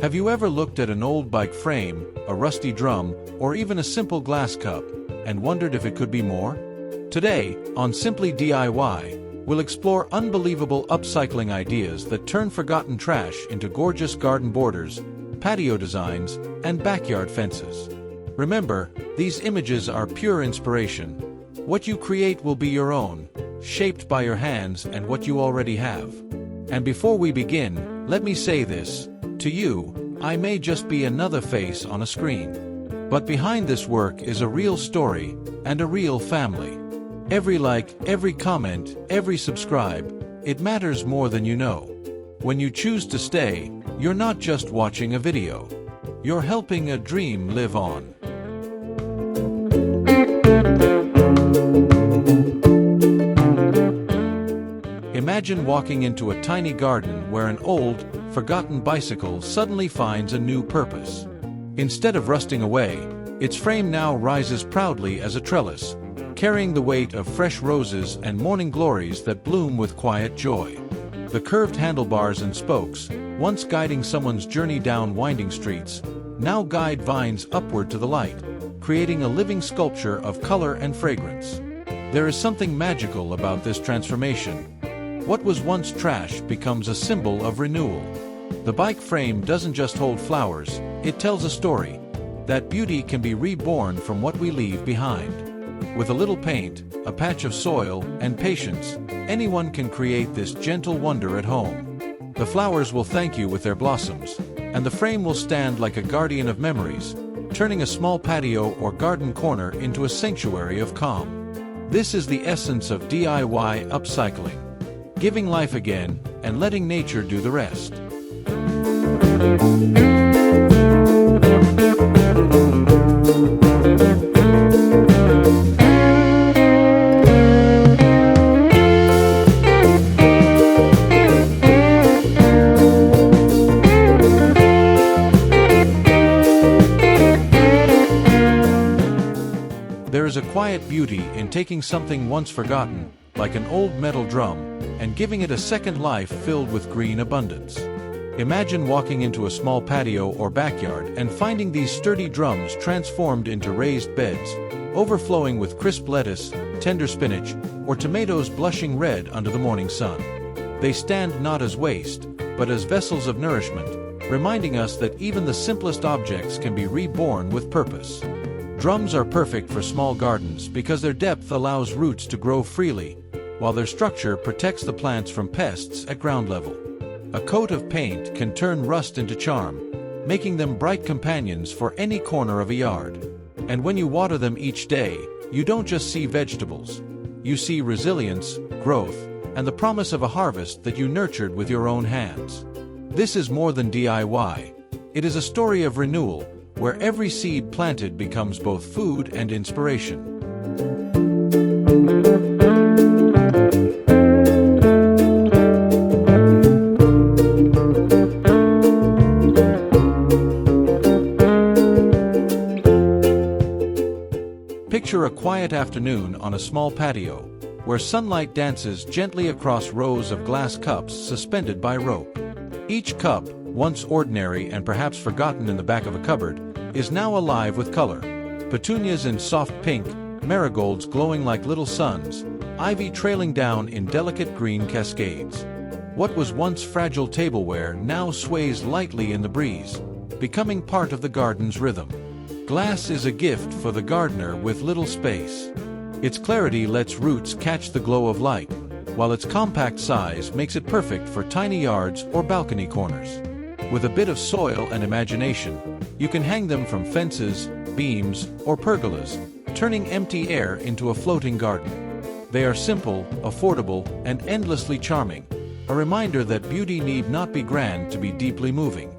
Have you ever looked at an old bike frame, a rusty drum, or even a simple glass cup, and wondered if it could be more? Today, on Simply DIY, we'll explore unbelievable upcycling ideas that turn forgotten trash into gorgeous garden borders, patio designs, and backyard fences. Remember, these images are pure inspiration. What you create will be your own, shaped by your hands and what you already have. And before we begin, let me say this. To you, I may just be another face on a screen. But behind this work is a real story and a real family. Every like, every comment, every subscribe, it matters more than you know. When you choose to stay, you're not just watching a video. You're helping a dream live on. Imagine walking into a tiny garden where an old, forgotten bicycle suddenly finds a new purpose. Instead of rusting away, its frame now rises proudly as a trellis, carrying the weight of fresh roses and morning glories that bloom with quiet joy. The curved handlebars and spokes, once guiding someone's journey down winding streets, now guide vines upward to the light, creating a living sculpture of color and fragrance. There is something magical about this transformation. What was once trash becomes a symbol of renewal. The bike frame doesn't just hold flowers, it tells a story. That beauty can be reborn from what we leave behind. With a little paint, a patch of soil, and patience, anyone can create this gentle wonder at home. The flowers will thank you with their blossoms, and the frame will stand like a guardian of memories, turning a small patio or garden corner into a sanctuary of calm. This is the essence of DIY upcycling. Giving life again, and letting nature do the rest. There is a quiet beauty in taking something once forgotten, like an old metal drum, and giving it a second life filled with green abundance. Imagine walking into a small patio or backyard and finding these sturdy drums transformed into raised beds, overflowing with crisp lettuce, tender spinach, or tomatoes blushing red under the morning sun. They stand not as waste, but as vessels of nourishment, reminding us that even the simplest objects can be reborn with purpose. Drums are perfect for small gardens because their depth allows roots to grow freely, while their structure protects the plants from pests at ground level. A coat of paint can turn rust into charm, making them bright companions for any corner of a yard. And when you water them each day, you don't just see vegetables. You see resilience, growth, and the promise of a harvest that you nurtured with your own hands. This is more than DIY. It is a story of renewal, where every seed planted becomes both food and inspiration. Picture a quiet afternoon on a small patio, where sunlight dances gently across rows of glass cups suspended by rope. Each cup, once ordinary and perhaps forgotten in the back of a cupboard, is now alive with color. Petunias in soft pink, marigolds glowing like little suns, ivy trailing down in delicate green cascades. What was once fragile tableware now sways lightly in the breeze, becoming part of the garden's rhythm. Glass is a gift for the gardener with little space. Its clarity lets roots catch the glow of light, while its compact size makes it perfect for tiny yards or balcony corners. With a bit of soil and imagination, you can hang them from fences, beams, or pergolas, turning empty air into a floating garden. They are simple, affordable, and endlessly charming, a reminder that beauty need not be grand to be deeply moving.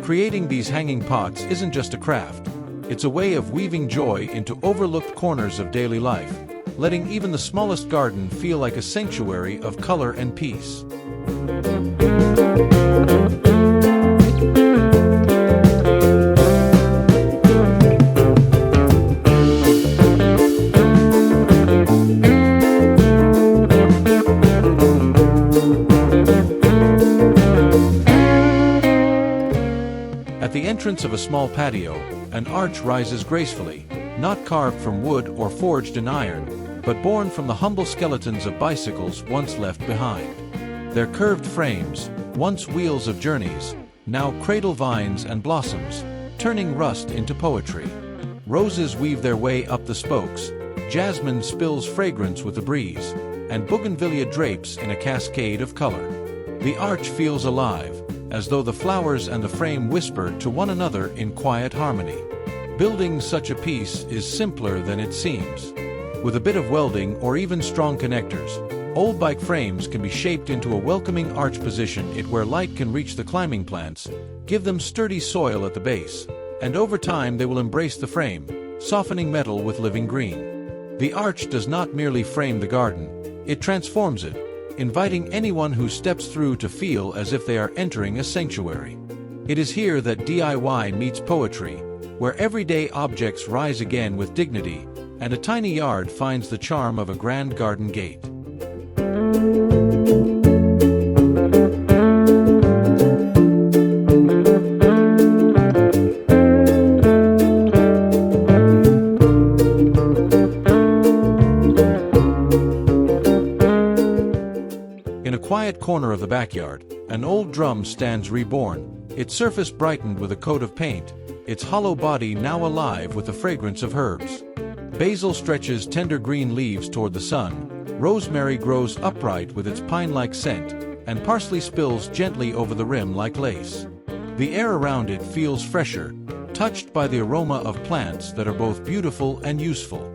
Creating these hanging pots isn't just a craft. It's a way of weaving joy into overlooked corners of daily life, letting even the smallest garden feel like a sanctuary of color and peace. At the entrance of a small patio, an arch rises gracefully, not carved from wood or forged in iron, but born from the humble skeletons of bicycles once left behind. Their curved frames, once wheels of journeys, now cradle vines and blossoms, turning rust into poetry. Roses weave their way up the spokes, jasmine spills fragrance with the breeze, and bougainvillea drapes in a cascade of color. The arch feels alive, as though the flowers and the frame whisper to one another in quiet harmony. Building such a piece is simpler than it seems. With a bit of welding or even strong connectors, old bike frames can be shaped into a welcoming arch, position it where light can reach the climbing plants, give them sturdy soil at the base, and over time they will embrace the frame, softening metal with living green. The arch does not merely frame the garden, it transforms it, inviting anyone who steps through to feel as if they are entering a sanctuary. It is here that DIY meets poetry, where everyday objects rise again with dignity, and a tiny yard finds the charm of a grand garden gate. In a quiet corner of the backyard, an old drum stands reborn, its surface brightened with a coat of paint, its hollow body now alive with the fragrance of herbs. Basil stretches tender green leaves toward the sun, rosemary grows upright with its pine-like scent, and parsley spills gently over the rim like lace. The air around it feels fresher, touched by the aroma of plants that are both beautiful and useful.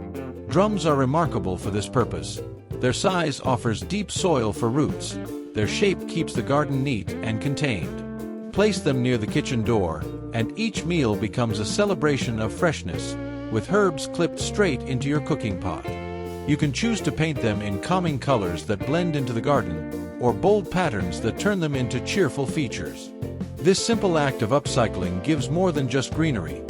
Drums are remarkable for this purpose. Their size offers deep soil for roots. Their shape keeps the garden neat and contained. Place them near the kitchen door, and each meal becomes a celebration of freshness, with herbs clipped straight into your cooking pot. You can choose to paint them in calming colors that blend into the garden, or bold patterns that turn them into cheerful features. This simple act of upcycling gives more than just greenery.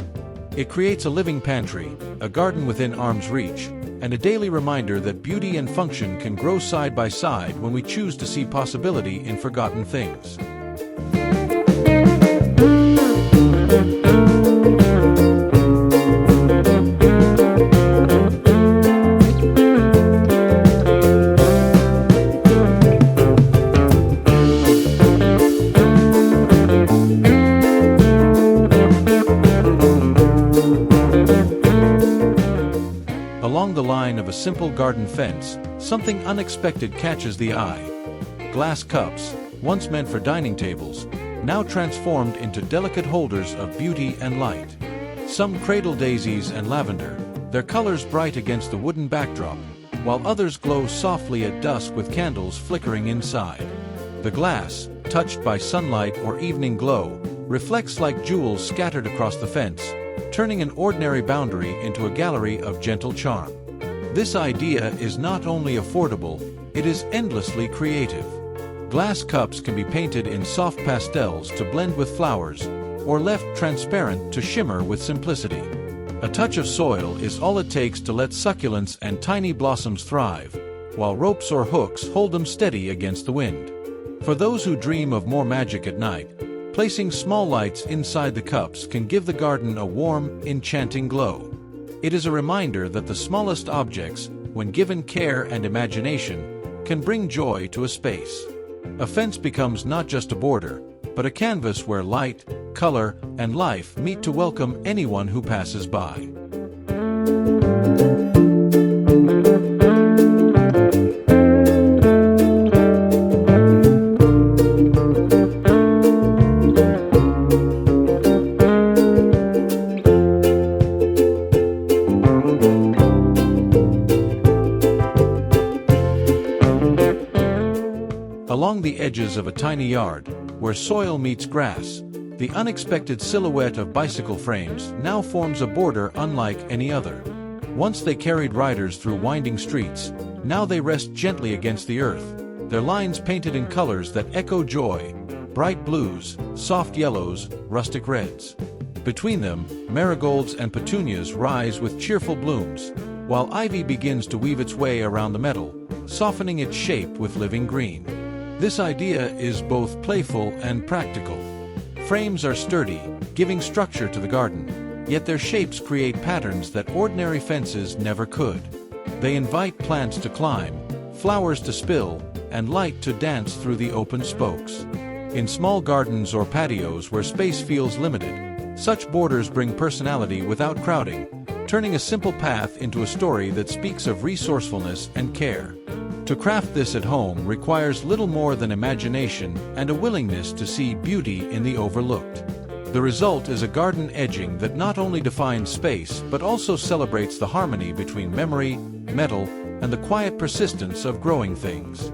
It creates a living pantry, a garden within arm's reach, and a daily reminder that beauty and function can grow side by side when we choose to see possibility in forgotten things. Along the line of a simple garden fence, something unexpected catches the eye. Glass cups, once meant for dining tables, now transformed into delicate holders of beauty and light. Some cradle daisies and lavender, their colors bright against the wooden backdrop, while others glow softly at dusk with candles flickering inside. The glass, touched by sunlight or evening glow, reflects like jewels scattered across the fence, turning an ordinary boundary into a gallery of gentle charm. This idea is not only affordable, it is endlessly creative. Glass cups can be painted in soft pastels to blend with flowers, or left transparent to shimmer with simplicity. A touch of soil is all it takes to let succulents and tiny blossoms thrive, while ropes or hooks hold them steady against the wind. For those who dream of more magic at night, placing small lights inside the cups can give the garden a warm, enchanting glow. It is a reminder that the smallest objects, when given care and imagination, can bring joy to a space. A fence becomes not just a border, but a canvas where light, color, and life meet to welcome anyone who passes by. Along the edges of a tiny yard, where soil meets grass, the unexpected silhouette of bicycle frames now forms a border unlike any other. Once they carried riders through winding streets, now they rest gently against the earth, their lines painted in colors that echo joy, bright blues, soft yellows, rustic reds. Between them, marigolds and petunias rise with cheerful blooms, while ivy begins to weave its way around the metal, softening its shape with living green. This idea is both playful and practical. frames are sturdy, giving structure to the garden, yet their shapes create patterns that ordinary fences never could. They invite plants to climb, flowers to spill, and light to dance through the open spokes. In small gardens or patios where space feels limited, such borders bring personality without crowding, turning a simple path into a story that speaks of resourcefulness and care. To craft this at home requires little more than imagination and a willingness to see beauty in the overlooked. The result is a garden edging that not only defines space but also celebrates the harmony between memory, metal, and the quiet persistence of growing things.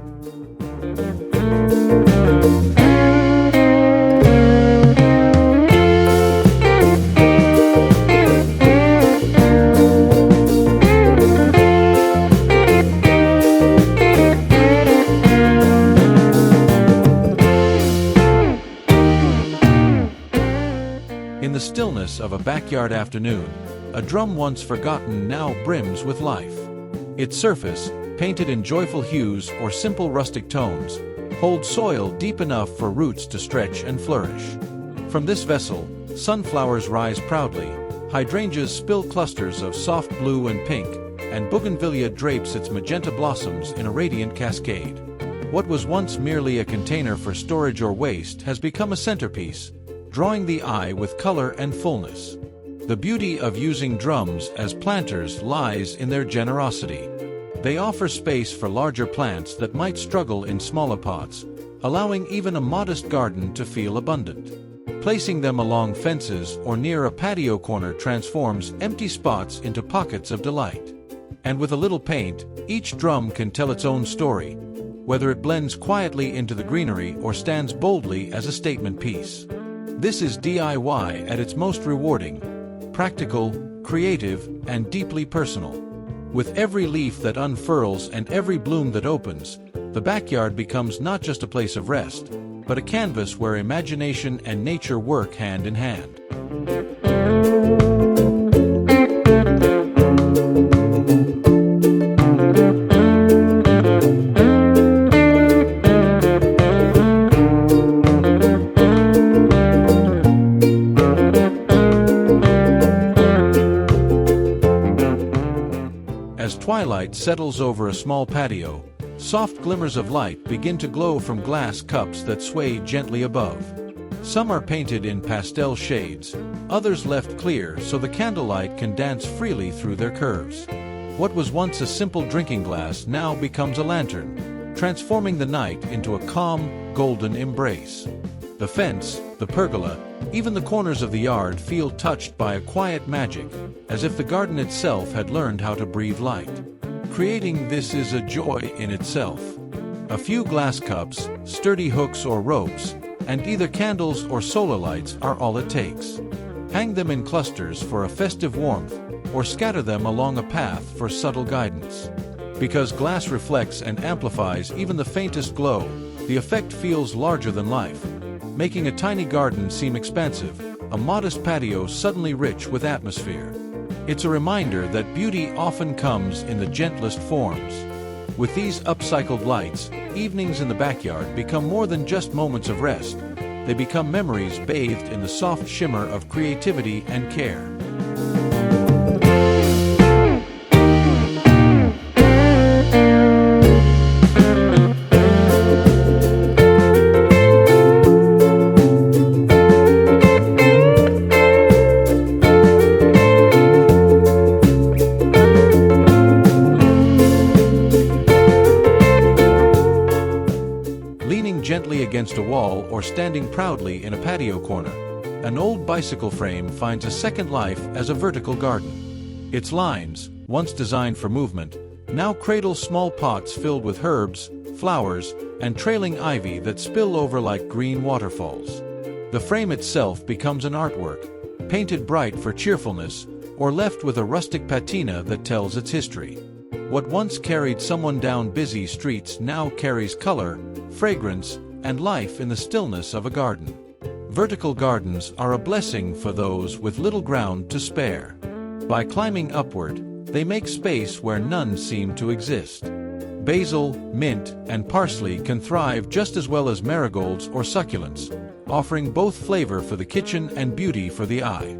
In the stillness of a backyard afternoon, a drum once forgotten now brims with life. Its surface, painted in joyful hues or simple rustic tones, holds soil deep enough for roots to stretch and flourish. From this vessel, sunflowers rise proudly, hydrangeas spill clusters of soft blue and pink, and bougainvillea drapes its magenta blossoms in a radiant cascade. What was once merely a container for storage or waste has become a centerpiece, drawing the eye with color and fullness. The beauty of using drums as planters lies in their generosity. They offer space for larger plants that might struggle in smaller pots, allowing even a modest garden to feel abundant. Placing them along fences or near a patio corner transforms empty spots into pockets of delight. And with a little paint, each drum can tell its own story, whether it blends quietly into the greenery or stands boldly as a statement piece. This is DIY at its most rewarding, practical, creative, and deeply personal. With every leaf that unfurls and every bloom that opens, the backyard becomes not just a place of rest, but a canvas where imagination and nature work hand in hand. As twilight settles over a small patio, soft glimmers of light begin to glow from glass cups that sway gently above. Some are painted in pastel shades, others left clear so the candlelight can dance freely through their curves. What was once a simple drinking glass now becomes a lantern, transforming the night into a calm, golden embrace. The fence, the pergola, even the corners of the yard feel touched by a quiet magic, as if the garden itself had learned how to breathe light. Creating this is a joy in itself. A few glass cups, sturdy hooks or ropes, and either candles or solar lights are all it takes. Hang them in clusters for a festive warmth, or scatter them along a path for subtle guidance. Because glass reflects and amplifies even the faintest glow, the effect feels larger than life, making a tiny garden seem expansive, a modest patio suddenly rich with atmosphere. It's a reminder that beauty often comes in the gentlest forms. With these upcycled lights, evenings in the backyard become more than just moments of rest. They become memories bathed in the soft shimmer of creativity and care. Leaning gently against a wall or standing proudly in a patio corner, an old bicycle frame finds a second life as a vertical garden. Its lines, once designed for movement, now cradle small pots filled with herbs, flowers, and trailing ivy that spill over like green waterfalls. The frame itself becomes an artwork, painted bright for cheerfulness, or left with a rustic patina that tells its history. What once carried someone down busy streets now carries color, fragrance, and life in the stillness of a garden. Vertical gardens are a blessing for those with little ground to spare. By climbing upward, they make space where none seem to exist. Basil, mint, and parsley can thrive just as well as marigolds or succulents, offering both flavor for the kitchen and beauty for the eye.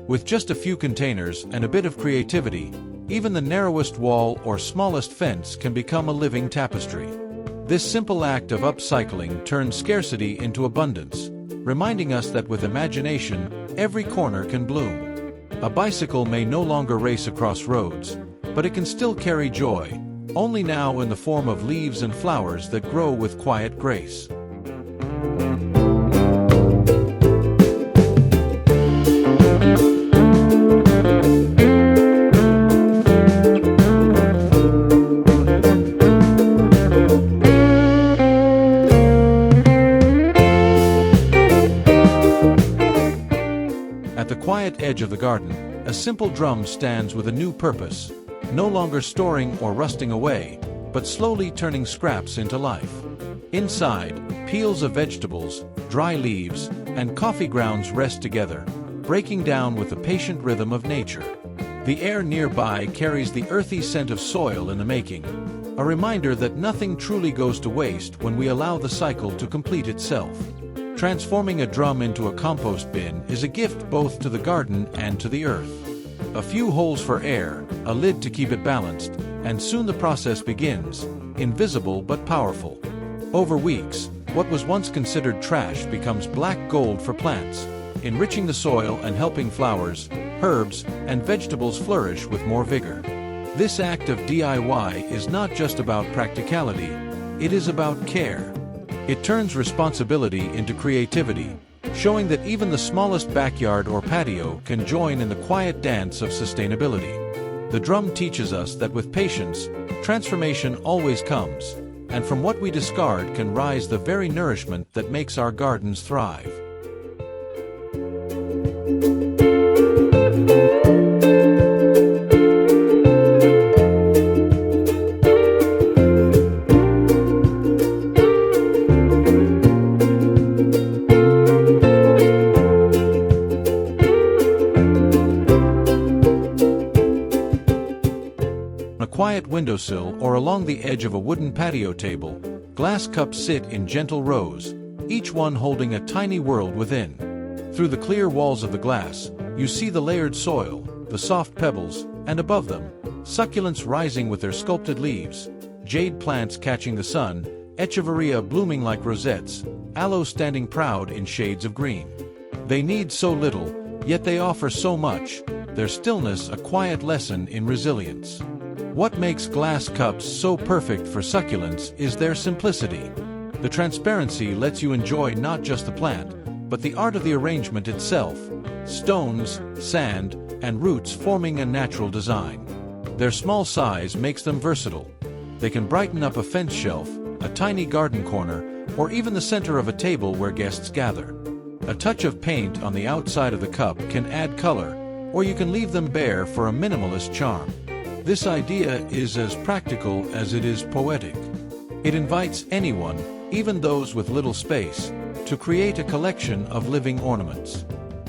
With just a few containers and a bit of creativity, even the narrowest wall or smallest fence can become a living tapestry. This simple act of upcycling turns scarcity into abundance, reminding us that with imagination, every corner can bloom. A bicycle may no longer race across roads, but it can still carry joy, only now in the form of leaves and flowers that grow with quiet grace. At the quiet edge of the garden, a simple drum stands with a new purpose, no longer storing or rusting away, but slowly turning scraps into life. Inside, peels of vegetables, dry leaves, and coffee grounds rest together, breaking down with the patient rhythm of nature. The air nearby carries the earthy scent of soil in the making, a reminder that nothing truly goes to waste when we allow the cycle to complete itself. Transforming a drum into a compost bin is a gift both to the garden and to the earth. A few holes for air, a lid to keep it balanced, and soon the process begins, invisible but powerful. Over weeks, what was once considered trash becomes black gold for plants, enriching the soil and helping flowers, herbs, and vegetables flourish with more vigor. This act of DIY is not just about practicality, it is about care. It turns responsibility into creativity, showing that even the smallest backyard or patio can join in the quiet dance of sustainability. The drum teaches us that with patience, transformation always comes, and from what we discard can rise the very nourishment that makes our gardens thrive. On a quiet windowsill or along the edge of a wooden patio table, glass cups sit in gentle rows, each one holding a tiny world within. Through the clear walls of the glass, you see the layered soil, the soft pebbles, and above them, succulents rising with their sculpted leaves, jade plants catching the sun, echeveria blooming like rosettes, aloe standing proud in shades of green. They need so little, yet they offer so much, their stillness a quiet lesson in resilience. What makes glass cups so perfect for succulents is their simplicity. The transparency lets you enjoy not just the plant, but the art of the arrangement itself, stones, sand, and roots forming a natural design. Their small size makes them versatile. They can brighten up a fence shelf, a tiny garden corner, or even the center of a table where guests gather. A touch of paint on the outside of the cup can add color, or you can leave them bare for a minimalist charm. This idea is as practical as it is poetic. It invites anyone, even those with little space, to create a collection of living ornaments.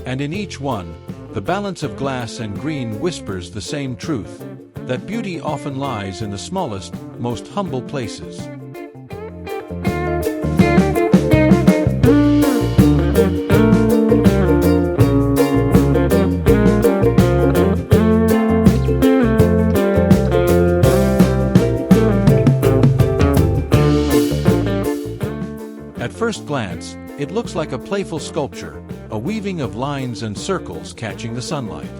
And in each one, the balance of glass and green whispers the same truth, that beauty often lies in the smallest, most humble places. At first glance, it looks like a playful sculpture, a weaving of lines and circles catching the sunlight.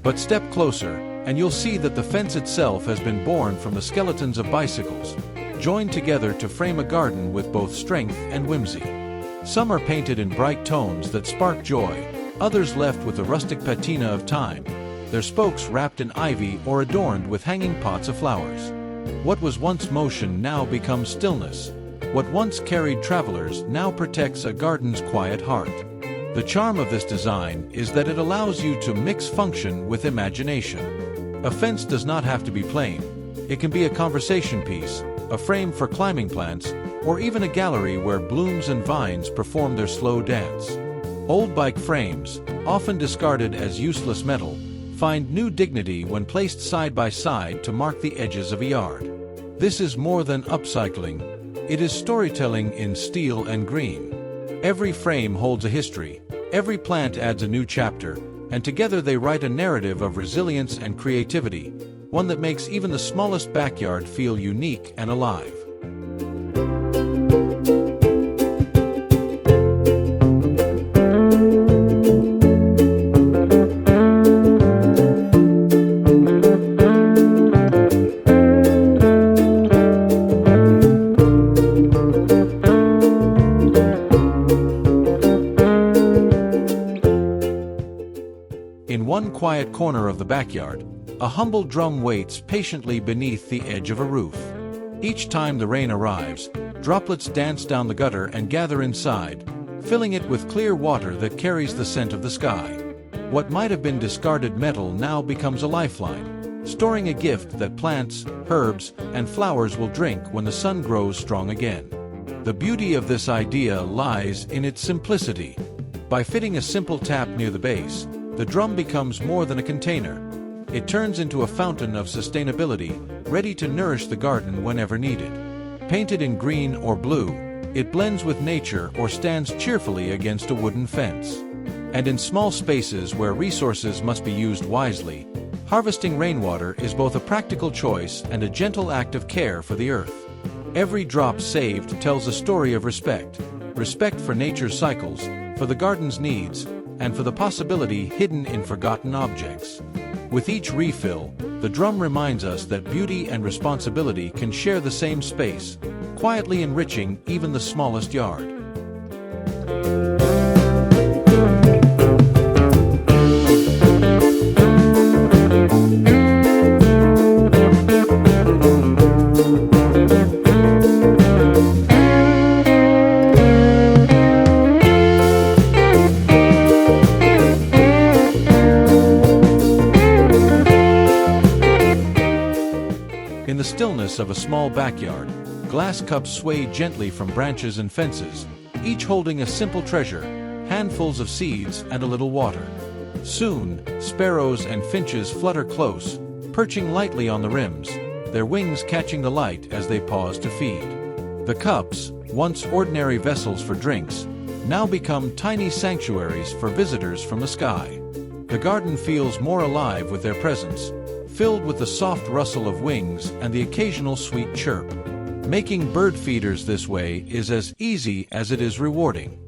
But step closer, and you'll see that the fence itself has been born from the skeletons of bicycles, joined together to frame a garden with both strength and whimsy. Some are painted in bright tones that spark joy, others left with the rustic patina of time, their spokes wrapped in ivy or adorned with hanging pots of flowers. What was once motion now becomes stillness. What once carried travelers now protects a garden's quiet heart. The charm of this design is that it allows you to mix function with imagination. A fence does not have to be plain. It can be a conversation piece, a frame for climbing plants, or even a gallery where blooms and vines perform their slow dance. Old bike frames, often discarded as useless metal, find new dignity when placed side by side to mark the edges of a yard. This is more than upcycling. It is storytelling in steel and green. Every frame holds a history, every plant adds a new chapter, and together they write a narrative of resilience and creativity, one that makes even the smallest backyard feel unique and alive. In one quiet corner of the backyard, a humble drum waits patiently beneath the edge of a roof. Each time the rain arrives, droplets dance down the gutter and gather inside, filling it with clear water that carries the scent of the sky. What might have been discarded metal now becomes a lifeline, storing a gift that plants, herbs, and flowers will drink when the sun grows strong again. The beauty of this idea lies in its simplicity. By fitting a simple tap near the base, the drum becomes more than a container. It turns into a fountain of sustainability, ready to nourish the garden whenever needed. Painted in green or blue, it blends with nature or stands cheerfully against a wooden fence. And in small spaces where resources must be used wisely, harvesting rainwater is both a practical choice and a gentle act of care for the earth. Every drop saved tells a story of respect. Respect for nature's cycles, for the garden's needs, and for the possibility hidden in forgotten objects. With each refill, the drum reminds us that beauty and responsibility can share the same space, quietly enriching even the smallest yard. In the stillness of a small backyard, glass cups sway gently from branches and fences, each holding a simple treasure, handfuls of seeds and a little water. Soon, sparrows and finches flutter close, perching lightly on the rims, their wings catching the light as they pause to feed. The cups, once ordinary vessels for drinks, now become tiny sanctuaries for visitors from the sky. The garden feels more alive with their presence, filled with the soft rustle of wings and the occasional sweet chirp. Making bird feeders this way is as easy as it is rewarding.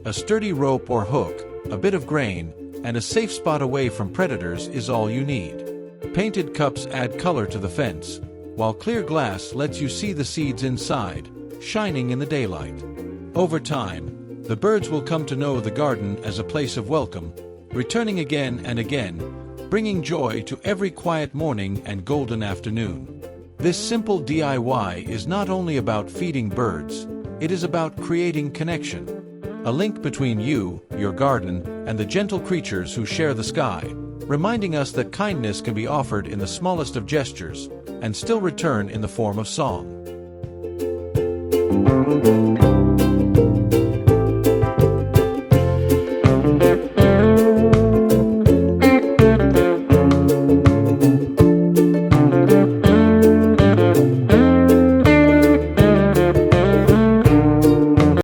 A sturdy rope or hook, a bit of grain, and a safe spot away from predators is all you need. Painted cups add color to the fence, while clear glass lets you see the seeds inside, shining in the daylight. Over time, the birds will come to know the garden as a place of welcome, returning again and again, bringing joy to every quiet morning and golden afternoon. This simple DIY is not only about feeding birds, it is about creating connection. A link between you, your garden, and the gentle creatures who share the sky, reminding us that kindness can be offered in the smallest of gestures, and still return in the form of song.